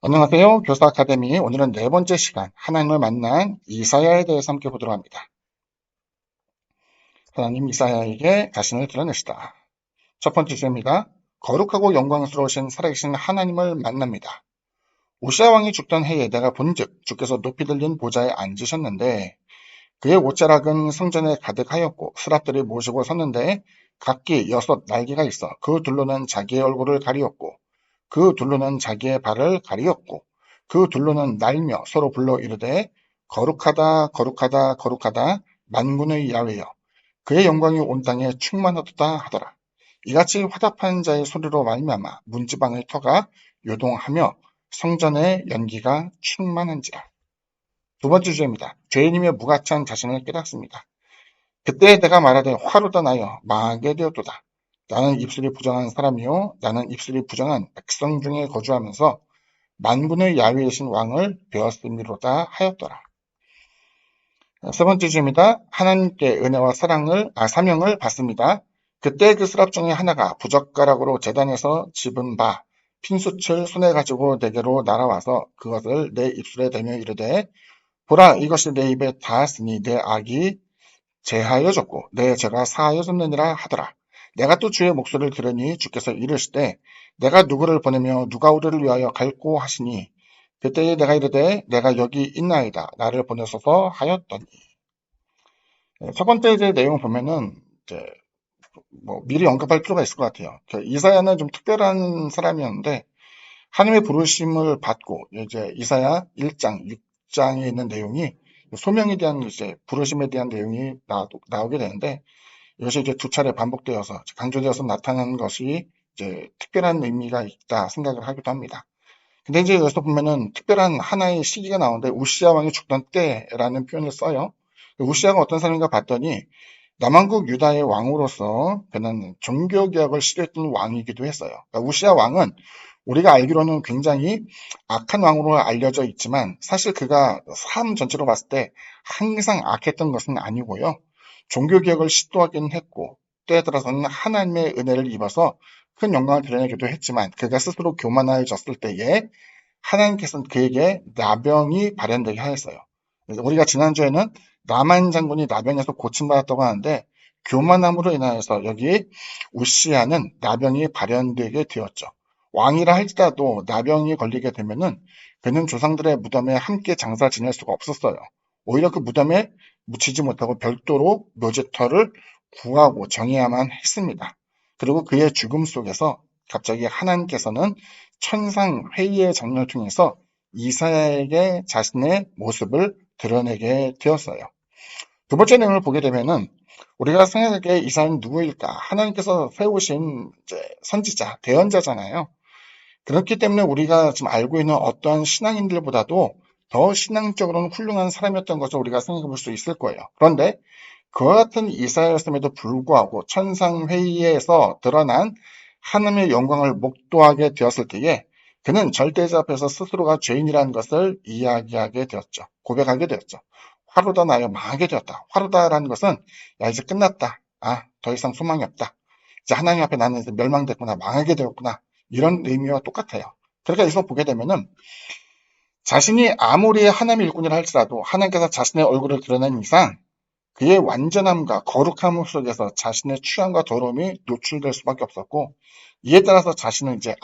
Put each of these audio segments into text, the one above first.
안녕하세요. 교사 아카데미. 오늘은 네 번째 시간, 하나님을 만난 이사야에 대해서 함께 보도록 합니다. 하나님 이사야에게 자신을 드러내시다. 첫 번째 주제입니다. 거룩하고 영광스러우신 살아계신 하나님을 만납니다. 우시아 왕이 죽던 해에 내가 본즉 주께서 높이 들린 보좌에 앉으셨는데 그의 옷자락은 성전에 가득하였고 스랍들이 모시고 섰는데 각기 6 날개가 있어 그 둘로는 자기의 얼굴을 가리었고 그 둘로는 자기의 발을 가리었고 그 둘로는 날며 서로 불러 이르되 거룩하다 거룩하다 거룩하다 만군의 야훼여 그의 영광이 온 땅에 충만하도다 하더라. 이같이 화답한 자의 소리로 말미암아 문지방의 터가 요동하며 성전의 연기가 충만한지라. 두 번째 주제입니다. 죄인이며 무가치한 자신을 깨닫습니다. 그때 내가 말하되 화로다 나여 망하게 되었도다. 나는 입술이 부정한 사람이요 나는 입술이 부정한 백성 중에 거주하면서 만군의 야훼이신 왕을 배웠음이로다 하였더라. 세 번째 주입니다. 하나님께 은혜와 사명을 받습니다. 그때 그 스랍 중에 하나가 부젓가락으로 제단에서 집은 바 핀숯을 손에 가지고 내게로 날아와서 그것을 내 입술에 대며 이르되 보라 이것이 내 입에 닿았으니 내 악이 제하여졌고 내 죄가 사하여졌느니라 하더라. 내가 또 주의 목소리를 들으니 주께서 이르시되 내가 누구를 보내며 누가 우리를 위하여 갈고 하시니 그때에 내가 이르되 내가 여기 있나이다 나를 보내소서 하였더니. 첫 번째 이제 내용 보면은 이제 뭐 미리 언급할 필요가 있을 것 같아요. 이사야는 좀 특별한 사람이었는데 하나님의 부르심을 받고 이제 이사야 1장, 6장에 있는 내용이 소명에 대한 이제 부르심에 대한 내용이 나오게 되는데 이것이 이제 2차례 반복되어서 강조되어서 나타나는 것이 이제 특별한 의미가 있다 생각을 하기도 합니다. 근데 이제 여기서 보면은 특별한 하나의 시기가 나오는데 우시아 왕이 죽던 때라는 표현을 써요. 우시아가 어떤 사람인가 봤더니 남왕국 유다의 왕으로서 그는 종교개혁을 시도했던 왕이기도 했어요. 그러니까 우시아 왕은 우리가 알기로는 굉장히 악한 왕으로 알려져 있지만 사실 그가 삶 전체로 봤을 때 항상 악했던 것은 아니고요. 종교개혁을 시도하긴 했고 때에 따라서는 하나님의 은혜를 입어서 큰 영광을 드러내기도 했지만 그가 스스로 교만해졌을 때에 하나님께서는 그에게 나병이 발현되게 하였어요. 우리가 지난주에는 나만 장군이 나병에서 고침받았다고 하는데 교만함으로 인하여서 여기 우시아는 나병이 발현되게 되었죠. 왕이라 할지라도 나병이 걸리게 되면은 그는 조상들의 무덤에 함께 장사 지낼 수가 없었어요. 오히려 그 무덤에 묻히지 못하고 별도로 묘지터를 구하고 정해야만 했습니다. 그리고 그의 죽음 속에서 갑자기 하나님께서는 천상 회의의 장면을 통해서 이사야에게 자신의 모습을 드러내게 되었어요. 두 번째 내용을 보게 되면은 우리가 생각하기에 이사야는 누구일까? 하나님께서 세우신 이제 선지자, 대언자잖아요. 그렇기 때문에 우리가 지금 알고 있는 어떠한 신앙인들보다도 더 신앙적으로는 훌륭한 사람이었던 것을 우리가 생각해 볼 수 있을 거예요. 그런데 그와 같은 이사야였음에도 불구하고 천상회의에서 드러난 하나님의 영광을 목도하게 되었을 때에 그는 절대자 앞에서 스스로가 죄인이라는 것을 이야기하게 되었죠. 고백하게 되었죠. 화로다 나여 망하게 되었다. 화로다라는 것은 야 이제 끝났다. 더 이상 소망이 없다. 이제 하나님 앞에 나는 이제 멸망됐구나. 망하게 되었구나. 이런 의미와 똑같아요. 그러니까 여기서 보게 되면은 자신이 아무리 하나님의 일꾼이라 할지라도 하나님께서 자신의 얼굴을 드러낸 이상 그의 완전함과 거룩함 속에서 자신의 취함과 더러움이 노출될 수밖에 없었고 이에 따라서 자신은 이제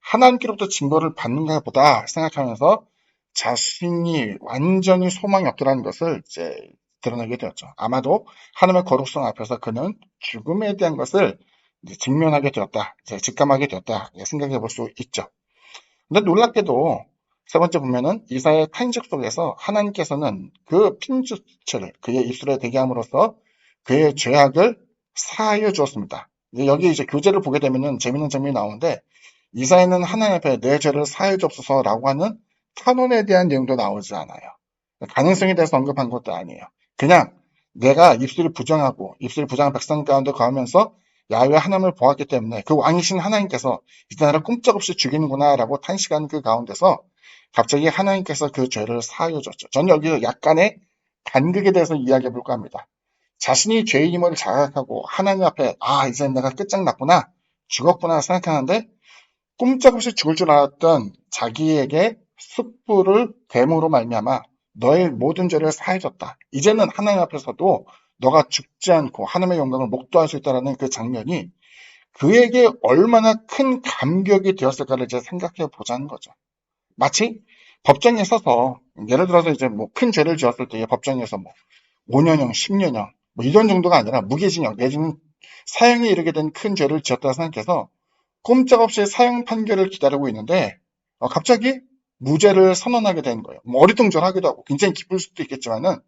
하나님께로부터 징벌을 받는가 보다 생각하면서 자신이 완전히 소망이 없더라는 것을 이제 드러내게 되었죠. 아마도 하나님의 거룩성 앞에서 그는 죽음에 대한 것을 이제 직면하게 되었다, 이제 직감하게 되었다 생각해 볼 수 있죠. 근데 놀랍게도 세 번째 보면은 이사의 탄식 속에서 하나님께서는 그 핀주철을 그의 입술에 대게 함으로써 그의 죄악을 사하여 주었습니다. 여기 이제 교재를 보게 되면은 재밌는 점이 나오는데 이사야는 하나님 앞에 내 죄를 사하여 주옵소서라고 하는 탄원에 대한 내용도 나오지 않아요. 가능성에 대해서 언급한 것도 아니에요. 그냥 내가 입술이 부정한 백성 가운데 거하면서 야훼 하나님을 보았기 때문에 그 왕이신 하나님께서 이제 나를 꼼짝없이 죽이는구나라고 탄식한 그 가운데서 갑자기 하나님께서 그 죄를 사하여 줬죠. 저는 여기 약간의 간극에 대해서 이야기해 볼까 합니다. 자신이 죄인임을 자각하고 하나님 앞에 이제 내가 끝장났구나, 죽었구나 생각하는데 꼼짝없이 죽을 줄 알았던 자기에게 숯불을 뱀으로 말미암아 너의 모든 죄를 사해줬다. 이제는 하나님 앞에서도 너가 죽지 않고 하나님의 영광을 목도할 수 있다는 그 장면이 그에게 얼마나 큰 감격이 되었을까를 이제 생각해 보자는 거죠. 마치 법정에 서서 예를 들어서 이제 뭐 큰 죄를 지었을 때 법정에서 뭐 5년형, 10년형 뭐 이런 정도가 아니라 무기징역 내지는 사형에 이르게 된 큰 죄를 지었다고 생각해서 꼼짝없이 사형 판결을 기다리고 있는데 갑자기 무죄를 선언하게 되는 거예요. 뭐 어리둥절하기도 하고 굉장히 기쁠 수도 있겠지만은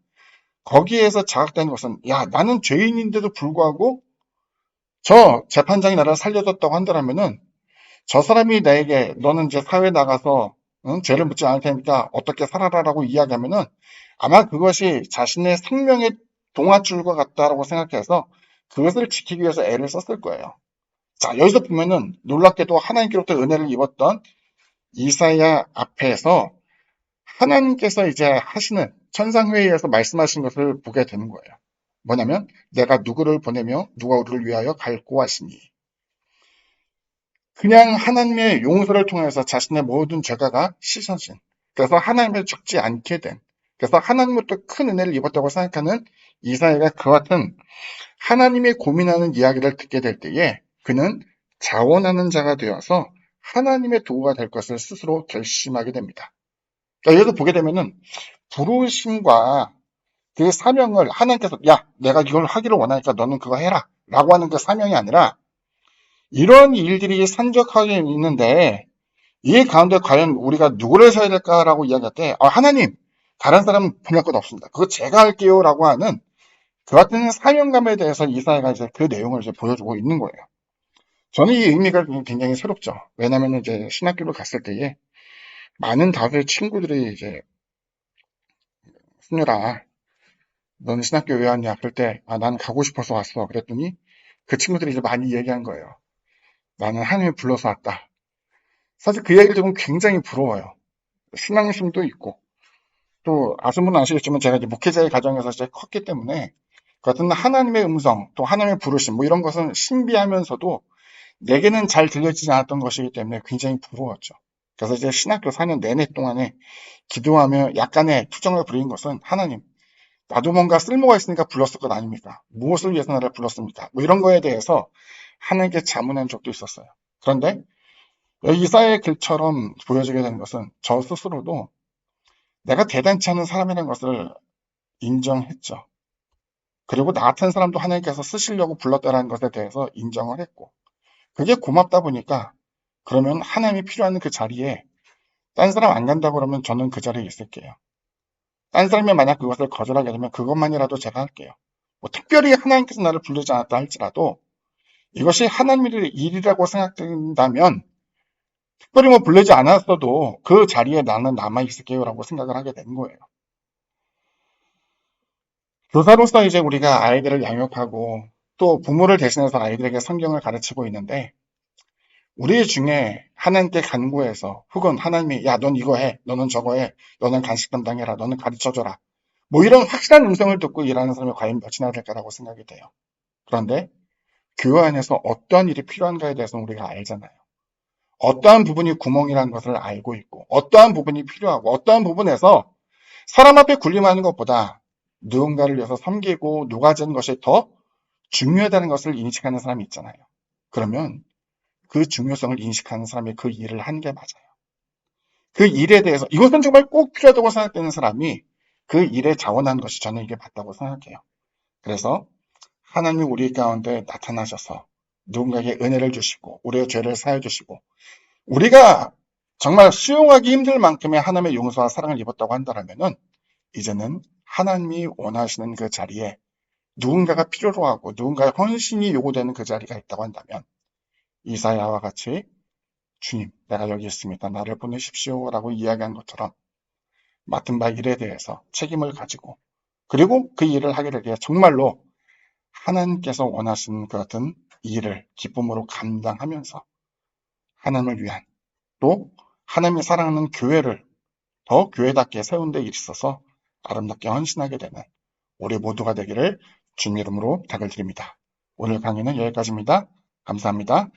거기에서 자각되는 것은 야 나는 죄인인데도 불구하고 저 재판장이 나를 살려줬다고 한다면은 저 사람이 나에게 너는 이제 사회에 나가서 죄를 묻지 않을 테니까 어떻게 살아라라고 이야기하면은 아마 그것이 자신의 생명의 동아줄과 같다라고 생각해서 그것을 지키기 위해서 애를 썼을 거예요. 자, 여기서 보면은 놀랍게도 하나님께로부터 은혜를 입었던 이사야 앞에서 하나님께서 이제 하시는 천상회의에서 말씀하신 것을 보게 되는 거예요. 뭐냐면 내가 누구를 보내며 누가 우리를 위하여 갈고 하시니 그냥 하나님의 용서를 통해서 자신의 모든 죄가가 씻어진 그래서 하나님을 죽지 않게 된 그래서 하나님으로부터 큰 은혜를 입었다고 생각하는 이사야가 그 같은 하나님의 고민하는 이야기를 듣게 될 때에 그는 자원하는 자가 되어서 하나님의 도구가 될 것을 스스로 결심하게 됩니다. 그러니까 여기서 보게 되면은 부르심과 그 사명을 하나님께서 야 내가 이걸 하기를 원하니까 너는 그거 해라 라고 하는 그 사명이 아니라 이런 일들이 산적하게 있는데 이 가운데 과연 우리가 누구를 서야 될까라고 이야기할 때 하나님 다른 사람은 보낼 것 없습니다. 그거 제가 할게요 라고 하는 그 같은 사명감에 대해서 이사야가 이제 그 내용을 이제 보여주고 있는 거예요. 저는 이 의미가 굉장히 새롭죠. 왜냐하면 이제 신학교를 갔을 때에 많은 다수의 친구들이 이제 순유라 너는 신학교 왜 왔냐? 그럴 때 나는 가고 싶어서 왔어. 그랬더니 그 친구들이 이제 많이 얘기한 거예요. 나는 하나님이 불러서 왔다. 사실 그 얘기를 들으면 굉장히 부러워요. 신앙심도 있고 또 아시는 분은 아시겠지만 제가 이제 목회자의 가정에서 이제 컸기 때문에 그 같은 하나님의 음성 또 하나님의 부르심 뭐 이런 것은 신비하면서도 내게는 잘 들려지지 않았던 것이기 때문에 굉장히 부러웠죠. 그래서 이제 신학교 4년 내내 동안에 기도하며 약간의 투정을 부린 것은 하나님 나도 뭔가 쓸모가 있으니까 불렀을 것 아닙니까? 무엇을 위해서 나를 불렀습니까? 뭐 이런 거에 대해서 하나님께 자문한 적도 있었어요. 그런데 이사야의 글처럼 보여지게 된 것은 저 스스로도 내가 대단치 않은 사람이라는 것을 인정했죠. 그리고 나 같은 사람도 하나님께서 쓰시려고 불렀다는 것에 대해서 인정을 했고 그게 고맙다 보니까 그러면 하나님이 필요한 그 자리에 딴 사람 안 간다고 그러면 저는 그 자리에 있을게요. 딴 사람이 만약 그것을 거절하게 되면 그것만이라도 제가 할게요. 뭐 특별히 하나님께서 나를 부르지 않았다 할지라도 이것이 하나님의 일이라고 생각된다면 특별히 뭐 부르지 않았어도 그 자리에 나는 남아있을게요 라고 생각을 하게 되는 거예요. 교사로서 이제 우리가 아이들을 양육하고 또 부모를 대신해서 아이들에게 성경을 가르치고 있는데 우리 중에 하나님께 간구해서 혹은 하나님이 야 넌 이거 해 너는 저거 해 너는 간식 담당해라 너는 가르쳐줘라 뭐 이런 확실한 음성을 듣고 일하는 사람이 과연 몇이나 될까라고 생각이 돼요. 그런데 교회 안에서 어떠한 일이 필요한가에 대해서는 우리가 알잖아요. 어떠한 부분이 구멍이라는 것을 알고 있고 어떠한 부분이 필요하고 어떠한 부분에서 사람 앞에 군림하는 것보다 누군가를 위해서 섬기고 녹아지는 것이 더 중요하다는 것을 인식하는 사람이 있잖아요. 그러면 그 중요성을 인식하는 사람이 그 일을 하는 게 맞아요. 그 일에 대해서 이것은 정말 꼭 필요하다고 생각되는 사람이 그 일에 자원하는 것이 저는 이게 맞다고 생각해요. 그래서 하나님이 우리 가운데 나타나셔서 누군가에게 은혜를 주시고 우리의 죄를 사해 주시고 우리가 정말 수용하기 힘들 만큼의 하나님의 용서와 사랑을 입었다고 한다면은 이제는 하나님이 원하시는 그 자리에 누군가가 필요로 하고 누군가의 헌신이 요구되는 그 자리가 있다고 한다면 이사야와 같이 주님 내가 여기 있습니다. 나를 보내십시오 라고 이야기한 것처럼 맡은 바 일에 대해서 책임을 가지고 그리고 그 일을 하게 되기에 정말로 하나님께서 원하시는 그 같은 일을 기쁨으로 감당하면서 하나님을 위한 또 하나님이 사랑하는 교회를 더 교회답게 세운 데 있어서 아름답게 헌신하게 되는 우리 모두가 되기를 주님 이름으로 부탁을 드립니다. 오늘 강의는 여기까지입니다. 감사합니다.